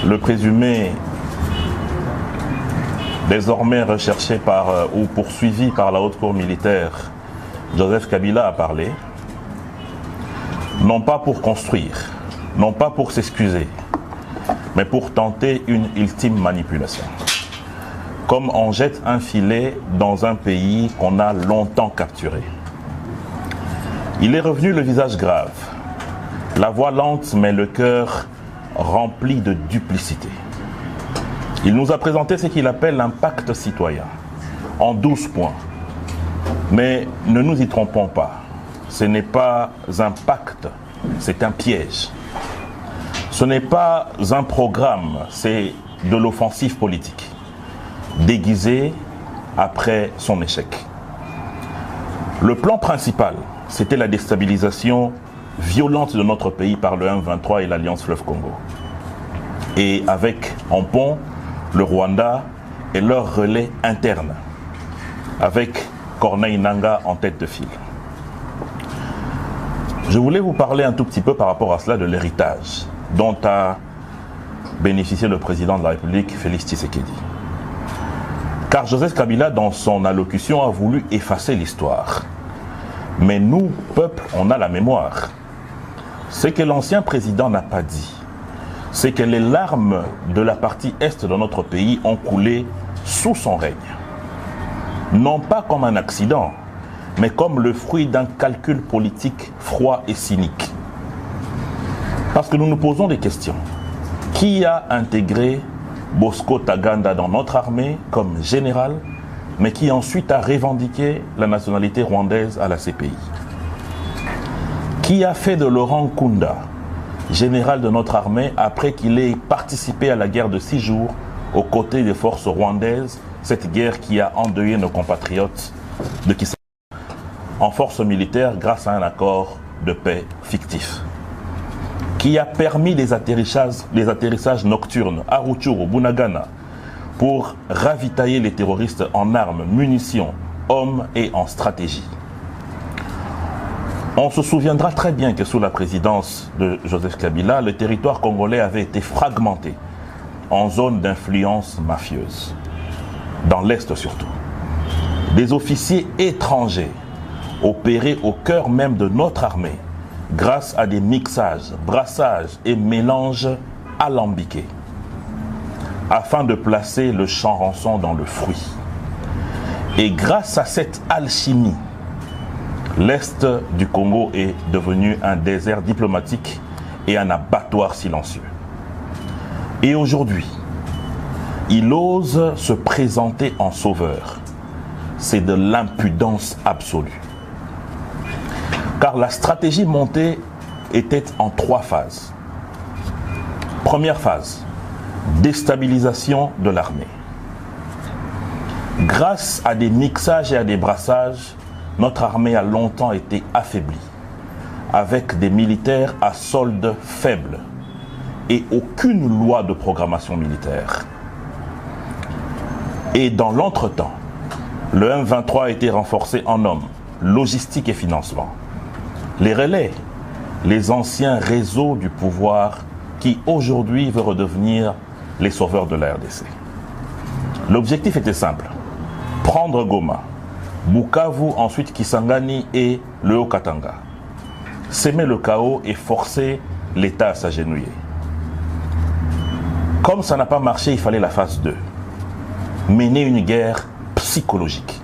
Le présumé désormais recherché ou poursuivi par la haute cour militaire, Joseph Kabila, a parlé, non pas pour construire, non pas pour s'excuser, mais pour tenter une ultime manipulation. Comme on jette un filet dans un pays qu'on a longtemps capturé. Il est revenu le visage grave, la voix lente mais le cœur rempli de duplicité. Il nous a présenté ce qu'il appelle un pacte citoyen, en 12 points. Mais ne nous y trompons pas, ce n'est pas un pacte, c'est un piège. Ce n'est pas un programme, c'est de l'offensive politique, déguisée après son échec. Le plan principal, c'était la déstabilisation violente de notre pays par le M23 et l'Alliance Fleuve Congo. Et avec en pont le Rwanda et leur relais interne, avec Corneille Nangaa en tête de file. Je voulais vous parler un tout petit peu par rapport à cela de l'héritage dont a bénéficié le président de la République, Félix Tshisekedi. Car Joseph Kabila, dans son allocution, a voulu effacer l'histoire. Mais nous, peuple, on a la mémoire. Ce que l'ancien président n'a pas dit, c'est que les larmes de la partie est de notre pays ont coulé sous son règne. Non pas comme un accident, mais comme le fruit d'un calcul politique froid et cynique. Parce que nous nous posons des questions. Qui a intégré Bosco Ntaganda dans notre armée comme général, mais qui ensuite a revendiqué la nationalité rwandaise à la CPI? Qui a fait de Laurent Nkunda général de notre armée après qu'il ait participé à la guerre de 6 jours aux côtés des forces rwandaises, cette guerre qui a endeuillé nos compatriotes de Kisangani en force militaire grâce à un accord de paix fictif, qui a permis les atterrissages nocturnes à Rutshuru, Bunagana, pour ravitailler les terroristes en armes, munitions, hommes et en stratégie. On se souviendra très bien que sous la présidence de Joseph Kabila, le territoire congolais avait été fragmenté en zones d'influence mafieuse, dans l'Est surtout. Des officiers étrangers opéraient au cœur même de notre armée grâce à des mixages, brassages et mélanges alambiqués afin de placer le champ rançon dans le fruit. Et grâce à cette alchimie, l'Est du Congo est devenu un désert diplomatique et un abattoir silencieux. Et aujourd'hui, il ose se présenter en sauveur. C'est de l'impudence absolue. Car la stratégie montée était en 3 phases. Première phase, déstabilisation de l'armée. Grâce à des mixages et à des brassages, notre armée a longtemps été affaiblie, avec des militaires à solde faible et aucune loi de programmation militaire. Et dans l'entretemps, le M23 a été renforcé en hommes, logistique et financement. Les relais, les anciens réseaux du pouvoir qui aujourd'hui veut redevenir les sauveurs de la RDC. L'objectif était simple, prendre Goma, Bukavu, ensuite Kisangani et le Haut-Katanga. S'aimer le chaos et forcer l'État à s'agenouiller. Comme ça n'a pas marché, il fallait la phase 2. Mener une guerre psychologique.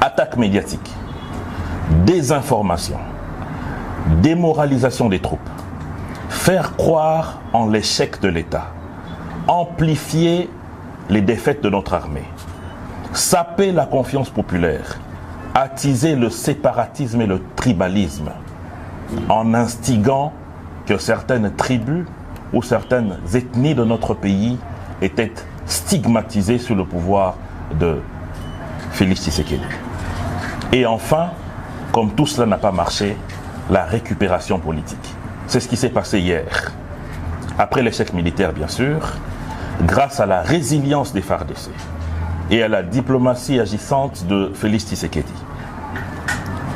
Attaque médiatique. Désinformation. Démoralisation des troupes. Faire croire en l'échec de l'État. Amplifier les défaites de notre armée. Saper la confiance populaire, attiser le séparatisme et le tribalisme, en instigant que certaines tribus ou certaines ethnies de notre pays étaient stigmatisées sous le pouvoir de Félix Tshisekedi. Et enfin, comme tout cela n'a pas marché, la récupération politique. C'est ce qui s'est passé hier. Après l'échec militaire, bien sûr, grâce à la résilience des FARDC et à la diplomatie agissante de Félix Tshisekedi.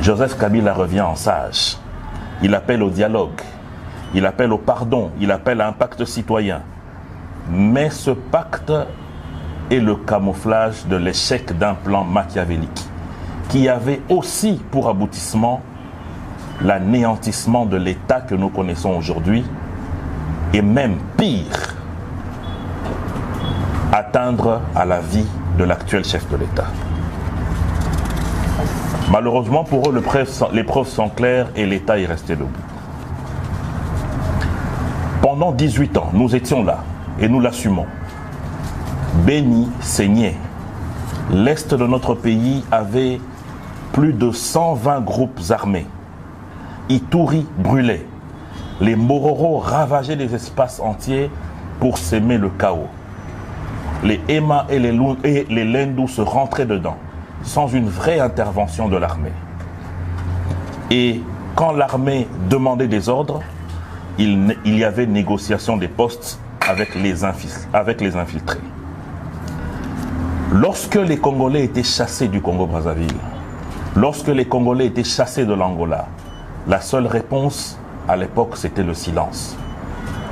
Joseph Kabila revient en sage. Il appelle au dialogue, il appelle au pardon, il appelle à un pacte citoyen, Mais ce pacte est le camouflage de l'échec d'un plan machiavélique qui avait aussi pour aboutissement l'anéantissement de l'État que nous connaissons aujourd'hui et même pire, atteindre à la vie de l'actuel chef de l'État. Malheureusement pour eux, les preuves sont claires et l'État est resté debout. Pendant 18 ans, nous étions là et nous l'assumons. Béni saignait. L'Est de notre pays avait plus de 120 groupes armés. Ituri brûlait. Les Mororo ravageaient des espaces entiers pour s'aimer le chaos. Les Ema et les Lendu se rentraient dedans, sans une vraie intervention de l'armée. Et quand l'armée demandait des ordres, il y avait négociation des postes avec les infiltrés. Lorsque les Congolais étaient chassés du Congo-Brazzaville, lorsque les Congolais étaient chassés de l'Angola, la seule réponse à l'époque c'était le silence.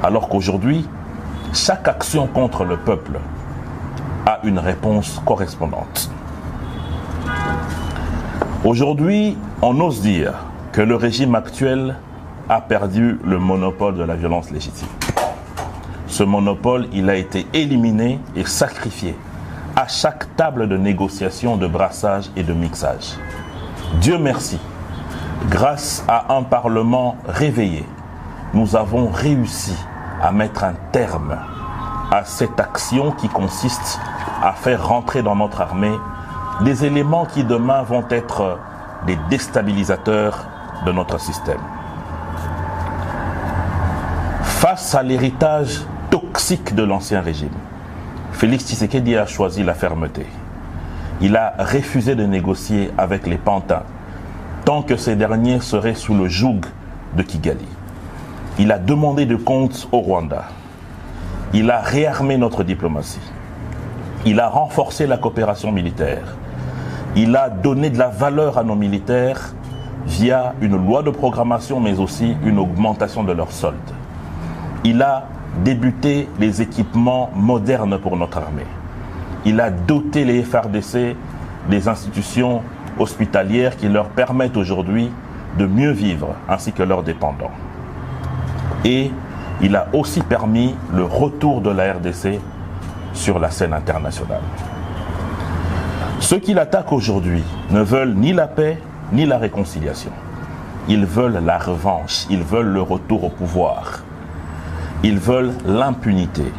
Alors qu'aujourd'hui, chaque action contre le peuple a une réponse correspondante. Aujourd'hui, on ose dire que le régime actuel a perdu le monopole de la violence légitime. Ce monopole, il a été éliminé et sacrifié à chaque table de négociation, de brassage et de mixage. Dieu merci, grâce à un Parlement réveillé, nous avons réussi à mettre un terme à cette action qui consiste à faire rentrer dans notre armée des éléments qui demain vont être des déstabilisateurs de notre système. Face à l'héritage toxique de l'ancien régime, Félix Tshisekedi a choisi la fermeté. Il a refusé de négocier avec les pantins tant que ces derniers seraient sous le joug de Kigali. Il a demandé des comptes au Rwanda. Il a réarmé notre diplomatie. Il a renforcé la coopération militaire. Il a donné de la valeur à nos militaires via une loi de programmation mais aussi une augmentation de leurs soldes. Il a débuté les équipements modernes pour notre armée. Il a doté les FARDC des institutions hospitalières qui leur permettent aujourd'hui de mieux vivre, ainsi que leurs dépendants. Et il a aussi permis le retour de la RDC sur la scène internationale. Ceux qui l'attaquent aujourd'hui ne veulent ni la paix ni la réconciliation. Ils veulent la revanche, ils veulent le retour au pouvoir. Ils veulent l'impunité.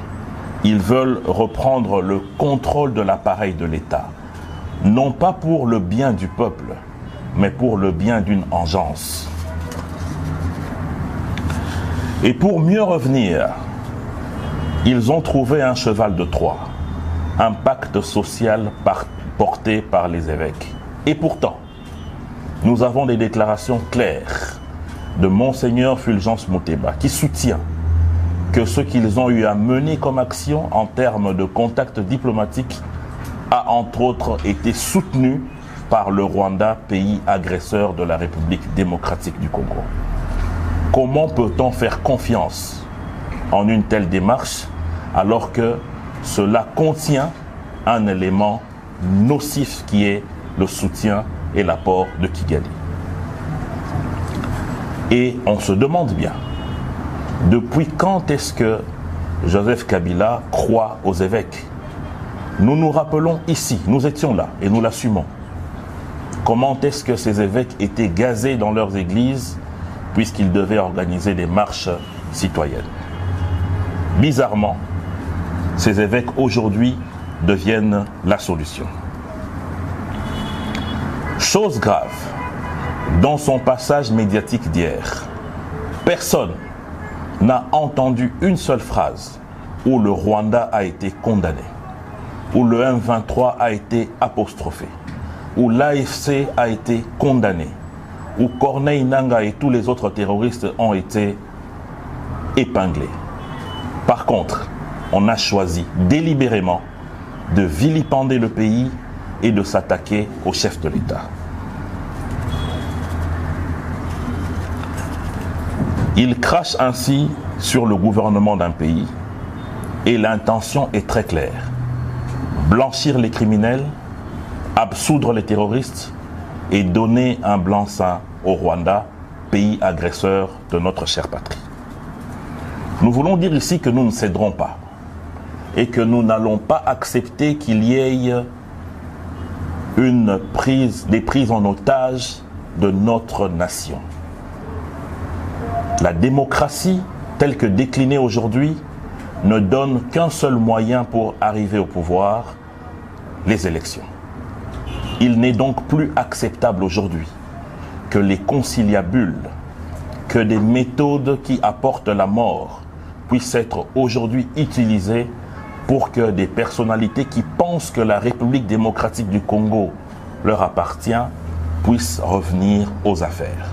Ils veulent reprendre le contrôle de l'appareil de l'État. Non pas pour le bien du peuple, mais pour le bien d'une engeance. Et pour mieux revenir, ils ont trouvé un cheval de Troie, un pacte social porté par les évêques. Et pourtant, nous avons des déclarations claires de Monseigneur Fulgence Muteba qui soutient que ce qu'ils ont eu à mener comme action en termes de contacts diplomatiques a entre autres été soutenu par le Rwanda, pays agresseur de la République démocratique du Congo. Comment peut-on faire confiance en une telle démarche alors que cela contient un élément nocif qui est le soutien et l'apport de Kigali? Et on se demande bien, depuis quand est-ce que Joseph Kabila croit aux évêques? Nous nous rappelons ici, nous étions là et nous l'assumons. Comment est-ce que ces évêques étaient gazés dans leurs églises puisqu'ils devaient organiser des marches citoyennes? Bizarrement, ces évêques aujourd'hui deviennent la solution. Chose grave, dans son passage médiatique d'hier, personne n'a entendu une seule phrase où le Rwanda a été condamné, où le M23 a été apostrophé, où l'AFC a été condamné, où Corneille Nangaa et tous les autres terroristes ont été épinglés. Par contre, on a choisi délibérément de vilipender le pays et de s'attaquer au chef de l'État. Il crache ainsi sur le gouvernement d'un pays Et l'intention est très claire. Blanchir les criminels, absoudre les terroristes et donner un blanc-seing au Rwanda, pays agresseur de notre chère patrie. Nous voulons dire ici que nous ne céderons pas et que nous n'allons pas accepter qu'il y ait des prises en otage de notre nation. La démocratie, telle que déclinée aujourd'hui, ne donne qu'un seul moyen pour arriver au pouvoir, les élections. Il n'est donc plus acceptable aujourd'hui que les conciliabules, que des méthodes qui apportent la mort puissent être aujourd'hui utilisées pour que des personnalités qui pensent que la République démocratique du Congo leur appartient puissent revenir aux affaires.